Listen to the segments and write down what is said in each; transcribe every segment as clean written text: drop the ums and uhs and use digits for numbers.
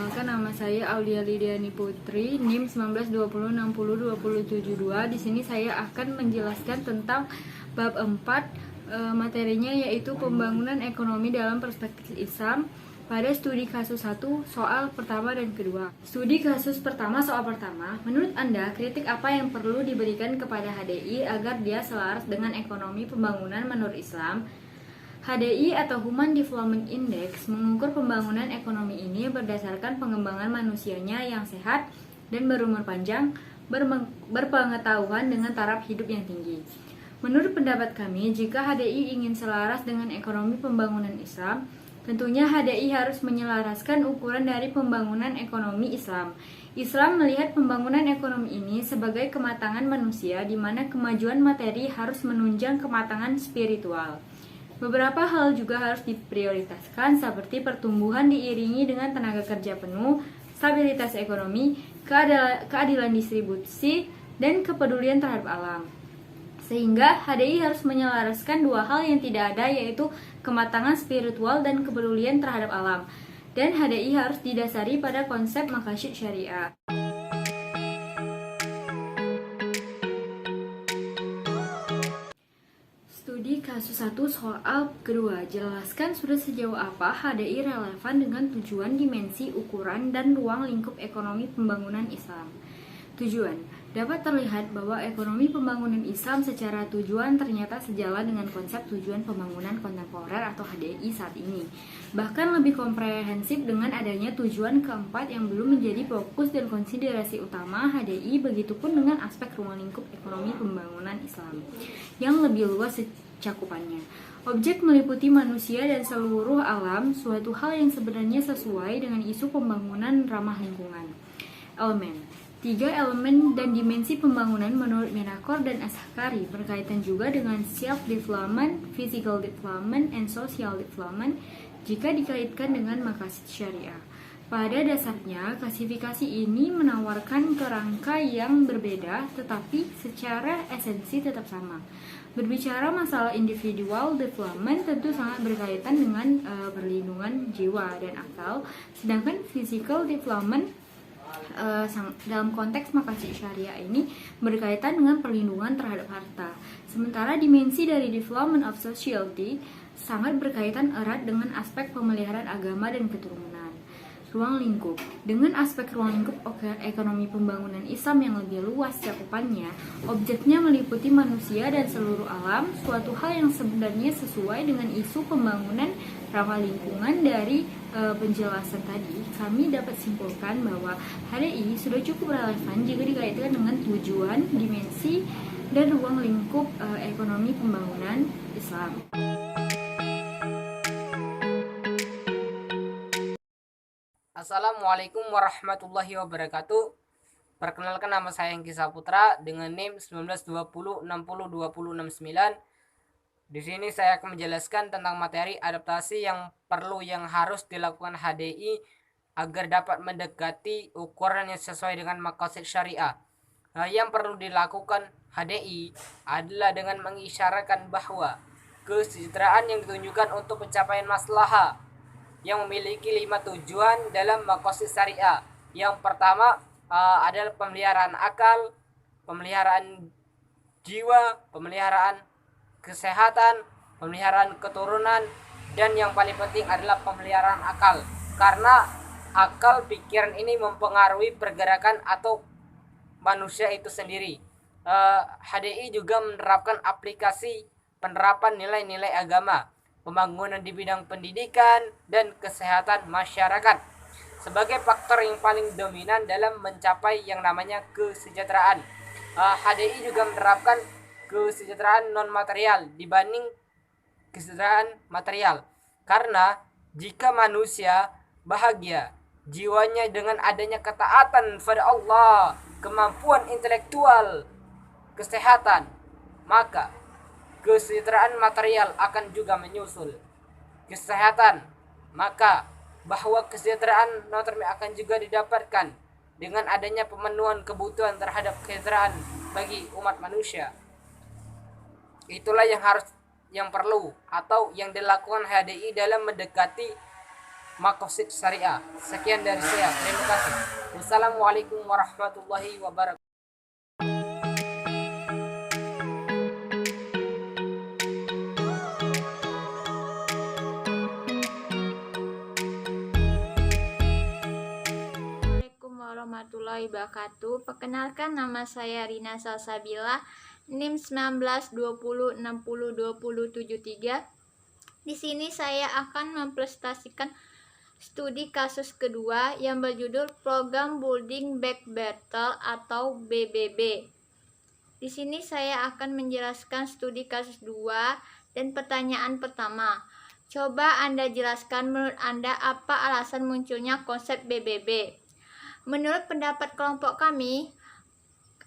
Perkenalkan, nama saya Aulia Lidiani Putri, NIM 1920602072. Di sini saya akan menjelaskan tentang bab 4, materinya yaitu pembangunan ekonomi dalam perspektif Islam pada studi kasus 1, soal pertama dan kedua. Studi kasus pertama, soal pertama, menurut Anda, kritik apa yang perlu diberikan kepada HDI agar dia selaras dengan ekonomi pembangunan menurut Islam? HDI atau Human Development Index mengukur pembangunan ekonomi ini berdasarkan pengembangan manusianya yang sehat dan berumur panjang, berpengetahuan dengan taraf hidup yang tinggi. Menurut pendapat kami, jika HDI ingin selaras dengan ekonomi pembangunan Islam, tentunya HDI harus menyelaraskan ukuran dari pembangunan ekonomi Islam. Islam melihat pembangunan ekonomi ini sebagai kematangan manusia, di mana kemajuan materi harus menunjang kematangan spiritual. Beberapa hal juga harus diprioritaskan, seperti pertumbuhan diiringi dengan tenaga kerja penuh, stabilitas ekonomi, keadilan distribusi, dan kepedulian terhadap alam. Sehingga HDI harus menyelaraskan dua hal yang tidak ada, yaitu kematangan spiritual dan kepedulian terhadap alam. Dan HDI harus didasari pada konsep maqasid syariah. Studi kasus 1, soal kedua. Jelaskan sudah sejauh apa HDI relevan dengan tujuan, dimensi, ukuran, dan ruang lingkup ekonomi pembangunan Islam. Tujuan. Dapat terlihat bahwa ekonomi pembangunan Islam secara tujuan ternyata sejalan dengan konsep tujuan pembangunan kontemporer atau HDI saat ini. Bahkan lebih komprehensif dengan adanya tujuan keempat yang belum menjadi fokus dan konsiderasi utama HDI, begitupun dengan aspek ruang lingkup ekonomi pembangunan Islam yang lebih luas cakupannya. Objek meliputi manusia dan seluruh alam, suatu hal yang sebenarnya sesuai dengan isu pembangunan ramah lingkungan. Elemen. 3 elemen dan dimensi pembangunan menurut Menakor dan Ashkari berkaitan juga dengan self-development, physical development, and social development jika dikaitkan dengan maqasid syariah. Pada dasarnya, klasifikasi ini menawarkan kerangka yang berbeda, tetapi secara esensi tetap sama. Berbicara masalah individual development tentu sangat berkaitan dengan perlindungan jiwa dan akal, sedangkan physical development dalam konteks maqasid syariah ini berkaitan dengan perlindungan terhadap harta. Sementara dimensi dari development of society sangat berkaitan erat dengan aspek pemeliharaan agama dan keturunan. Ruang lingkup. Dengan aspek ruang lingkup ekonomi pembangunan Islam yang lebih luas cakupannya, objeknya meliputi manusia dan seluruh alam, suatu hal yang sebenarnya sesuai dengan isu pembangunan ramah lingkungan. Dari penjelasan tadi, kami dapat simpulkan bahwa HDI sudah cukup relevan jika dikaitkan dengan tujuan, dimensi, dan ruang lingkup ekonomi pembangunan Islam. Assalamualaikum warahmatullahi wabarakatuh. Perkenalkan, nama saya Hengki Saputra dengan NIM 1920602069. Di sini saya akan menjelaskan tentang materi adaptasi yang harus dilakukan HDI agar dapat mendekati ukuran yang sesuai dengan maqasid syariah. Yang perlu dilakukan HDI adalah dengan mengisyaratkan bahwa kesejahteraan yang ditunjukkan untuk pencapaian maslahah yang memiliki 5 tujuan dalam maqasid syariah. Yang pertama adalah pemeliharaan akal, pemeliharaan jiwa, pemeliharaan kesehatan, pemeliharaan keturunan, dan yang paling penting adalah pemeliharaan akal. Karena akal pikiran ini mempengaruhi pergerakan atau manusia itu sendiri. HDI juga menerapkan aplikasi penerapan nilai-nilai agama, pembangunan di bidang pendidikan dan kesehatan masyarakat sebagai faktor yang paling dominan dalam mencapai yang namanya kesejahteraan. HDI juga menerapkan kesejahteraan non material dibanding kesejahteraan material, karena jika manusia bahagia jiwanya dengan adanya ketaatan pada Allah, kemampuan intelektual, kesehatan, maka kesejahteraan material akan juga menyusul. Kesehatan, maka bahwa kesejahteraan non material akan juga didapatkan dengan adanya pemenuhan kebutuhan terhadap kesejahteraan bagi umat manusia. Itulah yang perlu atau yang dilakukan HDI dalam mendekati maqasid syariah. Sekian dari saya. Terima kasih. Wassalamualaikum warahmatullahi wabarakatuh. Assalamualaikum warahmatullahi wabarakatuh. Perkenalkan, nama saya Rina Salsabila, NIM 1920602073. Di sini saya akan mempresentasikan studi kasus kedua yang berjudul Program Building Back Better atau BBB. Di sini saya akan menjelaskan studi kasus 2 dan pertanyaan pertama. Coba Anda jelaskan menurut Anda apa alasan munculnya konsep BBB. Menurut pendapat kelompok kami,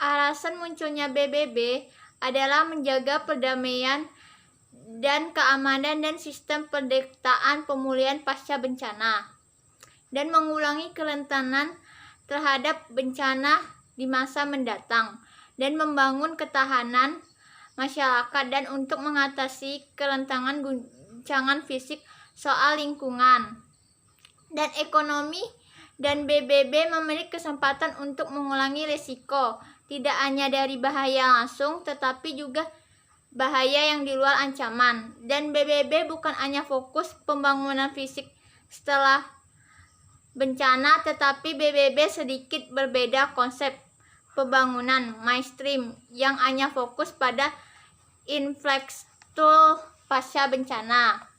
alasan munculnya BBB adalah menjaga perdamaian dan keamanan dan sistem pendataan pemulihan pasca bencana, dan mengurangi kerentanan terhadap bencana di masa mendatang, dan membangun ketahanan masyarakat dan untuk mengatasi kerentanan guncangan fisik soal lingkungan dan ekonomi. Dan BBB memiliki kesempatan untuk mengurangi risiko tidak hanya dari bahaya langsung tetapi juga bahaya yang di luar ancaman. Dan BBB bukan hanya fokus pembangunan fisik setelah bencana, tetapi BBB sedikit berbeda konsep pembangunan mainstream yang hanya fokus pada infrastruktur pasca bencana.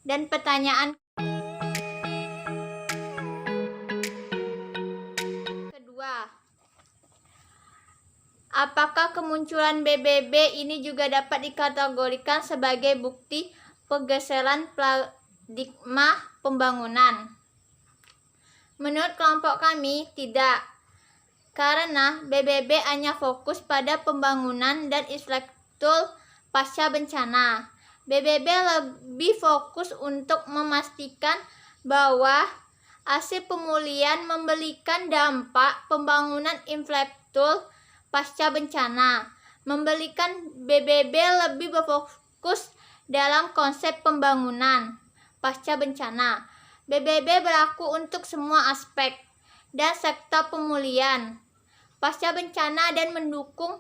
Dan pertanyaan kedua, apakah kemunculan BBB ini juga dapat dikategorikan sebagai bukti pergeseran paradigma pembangunan? Menurut kelompok kami, tidak. Karena BBB hanya fokus pada pembangunan dan infrastruktur pasca bencana. BBB lebih fokus untuk memastikan bahwa hasil pemulihan memberikan dampak pembangunan infrastruktur pasca bencana. BBB lebih berfokus dalam konsep pembangunan pasca bencana. BBB berlaku untuk semua aspek dan sektor pemulihan pasca bencana dan mendukung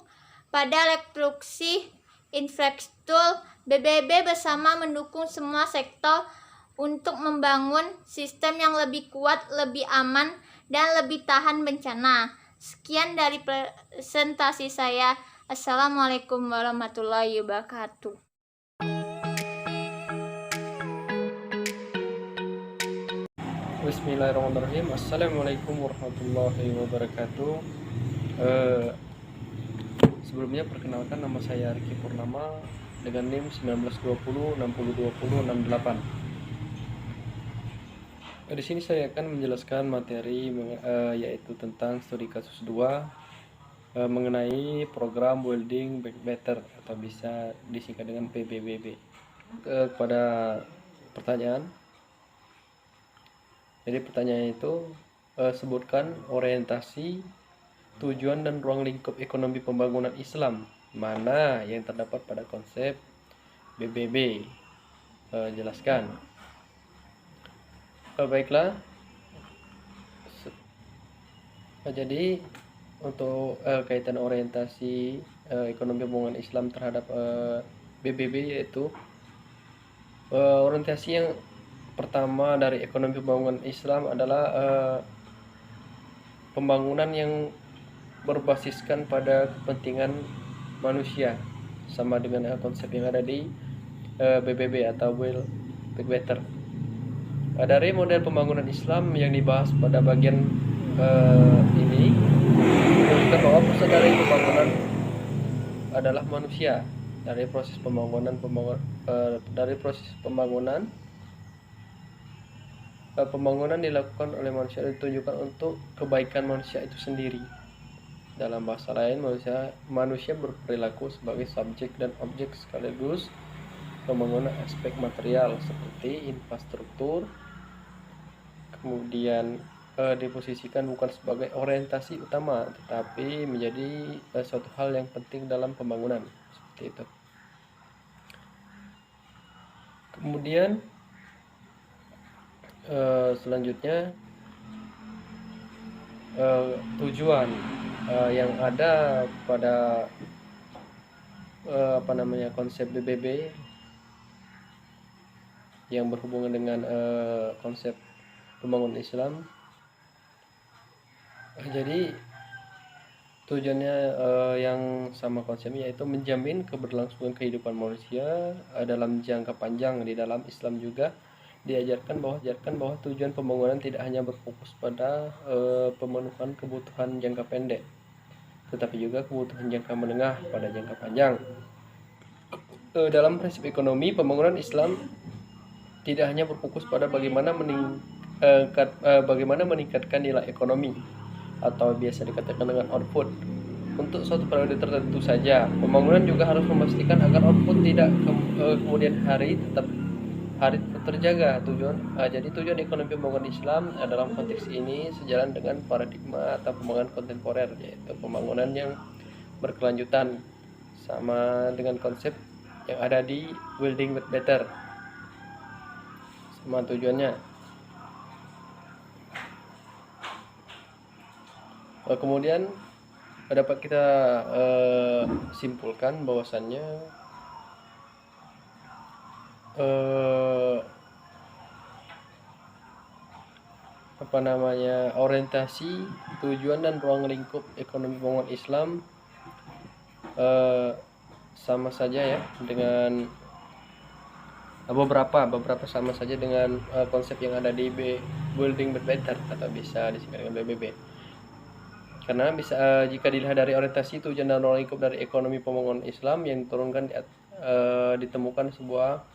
pada rekonstruksi infrastruktur. BBB bersama mendukung semua sektor untuk membangun sistem yang lebih kuat, lebih aman, dan lebih tahan bencana. Sekian dari presentasi saya. Assalamualaikum warahmatullahi wabarakatuh. Bismillahirrahmanirrahim. Assalamualaikum warahmatullahi wabarakatuh. Sebelumnya perkenalkan, nama saya Riki Purnama dengan NIM 1920602068. Di sini saya akan menjelaskan materi yaitu tentang studi kasus 2 mengenai program Building Back Better atau bisa disingkat dengan PBBB. Kepada pertanyaan. Jadi pertanyaan itu sebutkan orientasi, tujuan dan ruang lingkup ekonomi pembangunan Islam mana yang terdapat pada konsep BBB. Jelaskan. Baiklah. Jadi untuk kaitan orientasi ekonomi pembangunan Islam terhadap BBB yaitu orientasi yang pertama dari ekonomi pembangunan Islam adalah pembangunan yang berbasiskan pada kepentingan manusia, sama dengan konsep yang ada di BBB atau Build Back Better. Dari model pembangunan Islam yang dibahas pada bagian ini menunjukkan bahwa pusat dari pembangunan adalah manusia. Dari proses pembangunan dilakukan oleh manusia dan ditujukan untuk kebaikan manusia itu sendiri. Dalam bahasa lain, manusia berperilaku sebagai subjek dan objek sekaligus pembangunan aspek material seperti infrastruktur, kemudian diposisikan bukan sebagai orientasi utama tetapi menjadi suatu hal yang penting dalam pembangunan, seperti itu. Kemudian Selanjutnya tujuan yang ada pada konsep BBB yang berhubungan dengan konsep pembangunan Islam. Jadi tujuannya yang sama konsepnya, yaitu menjamin keberlangsungan kehidupan manusia dalam jangka panjang. Di dalam Islam juga diajarkan bahwa tujuan pembangunan tidak hanya berfokus pada pemenuhan kebutuhan jangka pendek, tetapi juga kebutuhan jangka menengah pada jangka panjang. Dalam prinsip ekonomi, pembangunan Islam tidak hanya berfokus pada bagaimana meningkatkan nilai ekonomi atau biasa dikatakan dengan output untuk suatu periode tertentu saja. Pembangunan juga harus memastikan agar output tidak kemudian hari tetap terjaga. Jadi tujuan ekonomi pembangunan Islam dalam konteks ini sejalan dengan paradigma atau pembangunan kontemporer, yaitu pembangunan yang berkelanjutan, sama dengan konsep yang ada di Building Back Better. Sama tujuannya. Kemudian dapat kita simpulkan bahwasannya orientasi, tujuan dan ruang lingkup ekonomi pembangunan Islam sama saja ya dengan beberapa sama saja dengan konsep yang ada di Building Back Better atau bisa disingkat dengan BBB. Karena jika dilihat dari orientasi, tujuan dan ruang lingkup dari ekonomi pembangunan Islam yang diturunkan ditemukan sebuah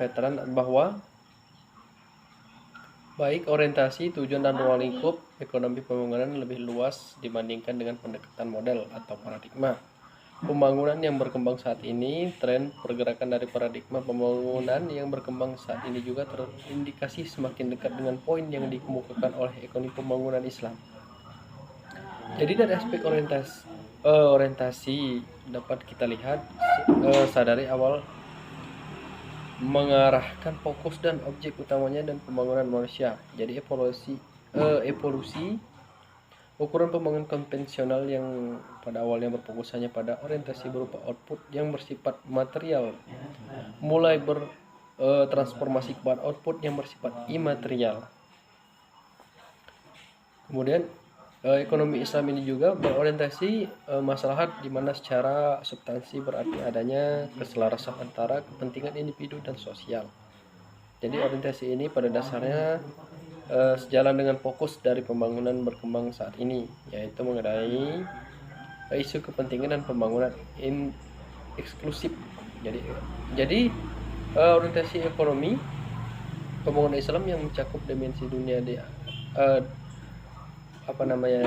veteran bahwa baik orientasi, tujuan dan ruang lingkup ekonomi pembangunan lebih luas dibandingkan dengan pendekatan model atau paradigma pembangunan yang berkembang saat ini. Tren pergerakan dari paradigma pembangunan yang berkembang saat ini juga terindikasi semakin dekat dengan poin yang dikemukakan oleh ekonomi pembangunan Islam. Jadi dari aspek orientasi dapat kita lihat sadari awal mengarahkan fokus dan objek utamanya dan pembangunan manusia. Jadi evolusi ukuran pembangunan konvensional yang pada awalnya berfokus hanya pada orientasi berupa output yang bersifat material mulai bertransformasi kepada output yang bersifat imaterial. Kemudian ekonomi Islam ini juga berorientasi maslahat, di mana secara substansi berarti adanya keselarasan antara kepentingan individu dan sosial. Jadi orientasi ini pada dasarnya sejalan dengan fokus dari pembangunan berkembang saat ini, yaitu mengenai isu kepentingan dan pembangunan eksklusif. Jadi orientasi ekonomi pembangunan Islam yang mencakup dimensi dunia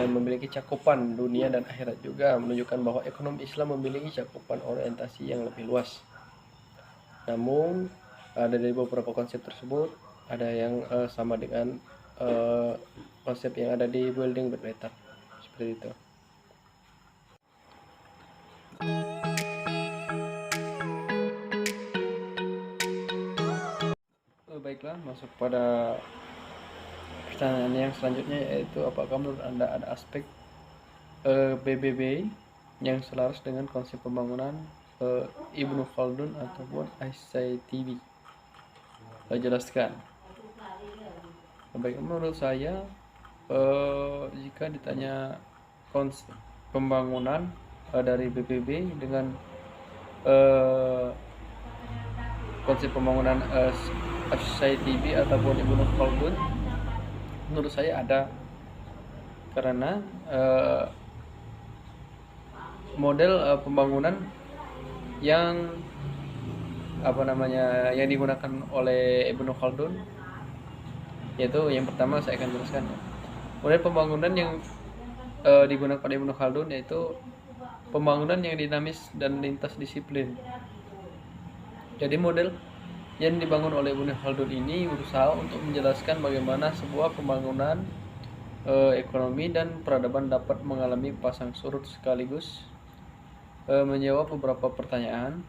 memiliki cakupan dunia dan akhirat juga menunjukkan bahwa ekonomi Islam memiliki cakupan orientasi yang lebih luas. Namun dari beberapa konsep tersebut ada yang sama dengan konsep yang ada di Building Back Better, seperti itu. Baiklah, masuk pada pertanyaan yang selanjutnya, yaitu apakah menurut Anda ada aspek BBB yang selaras dengan konsep pembangunan Ibnu Khaldun ataupun ICTB? Jelaskan. Baik, menurut saya jika ditanya konsep pembangunan dari BBB dengan konsep pembangunan ICTB ataupun Ibnu Khaldun, menurut saya ada, karena model pembangunan yang yang digunakan oleh Ibnu Khaldun, yaitu yang pertama saya akan jelaskan. Model pembangunan yang digunakan oleh Ibnu Khaldun yaitu pembangunan yang dinamis dan lintas disiplin. Jadi model yang dibangun oleh Ibnu Khaldun ini berusaha untuk menjelaskan bagaimana sebuah pembangunan ekonomi dan peradaban dapat mengalami pasang surut sekaligus menjawab beberapa pertanyaan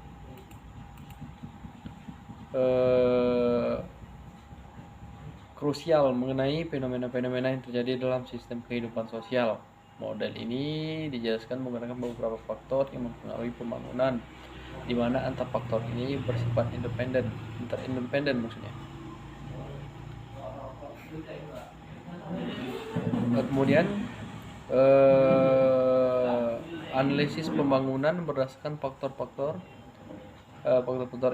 krusial mengenai fenomena-fenomena yang terjadi dalam sistem kehidupan sosial. Model ini dijelaskan menggunakan beberapa faktor yang mempengaruhi pembangunan, di mana antar faktor ini bersifat interdependen maksudnya. Kemudian analisis pembangunan berdasarkan faktor-faktor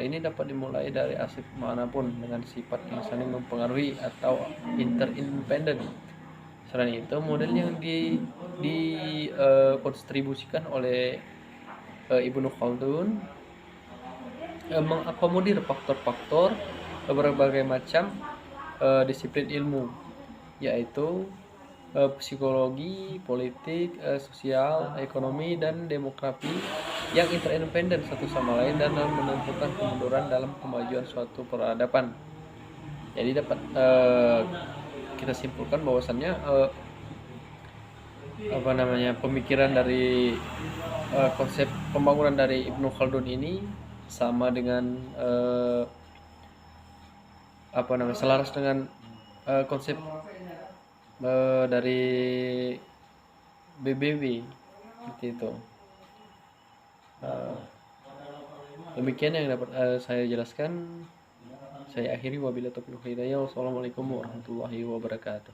ini dapat dimulai dari aspek manapun dengan sifat yang saling mempengaruhi atau interdependen. Selain itu, model yang dikontribusikan oleh Ibnu Khaldun mengakomodir faktor-faktor berbagai macam disiplin ilmu, yaitu psikologi, politik, sosial, ekonomi, dan demografi yang interdependen satu sama lain dan menentukan kemunduran dalam kemajuan suatu peradaban. Jadi dapat kita simpulkan bahwasannya pemikiran dari konsep pembangunan dari Ibnu Khaldun ini sama dengan selaras dengan konsep dari BBB seperti itu. Demikian yang dapat saya jelaskan. Saya akhiri wabillahi taufiq wal hidayah. Wassalamualaikum warahmatullahi wabarakatuh.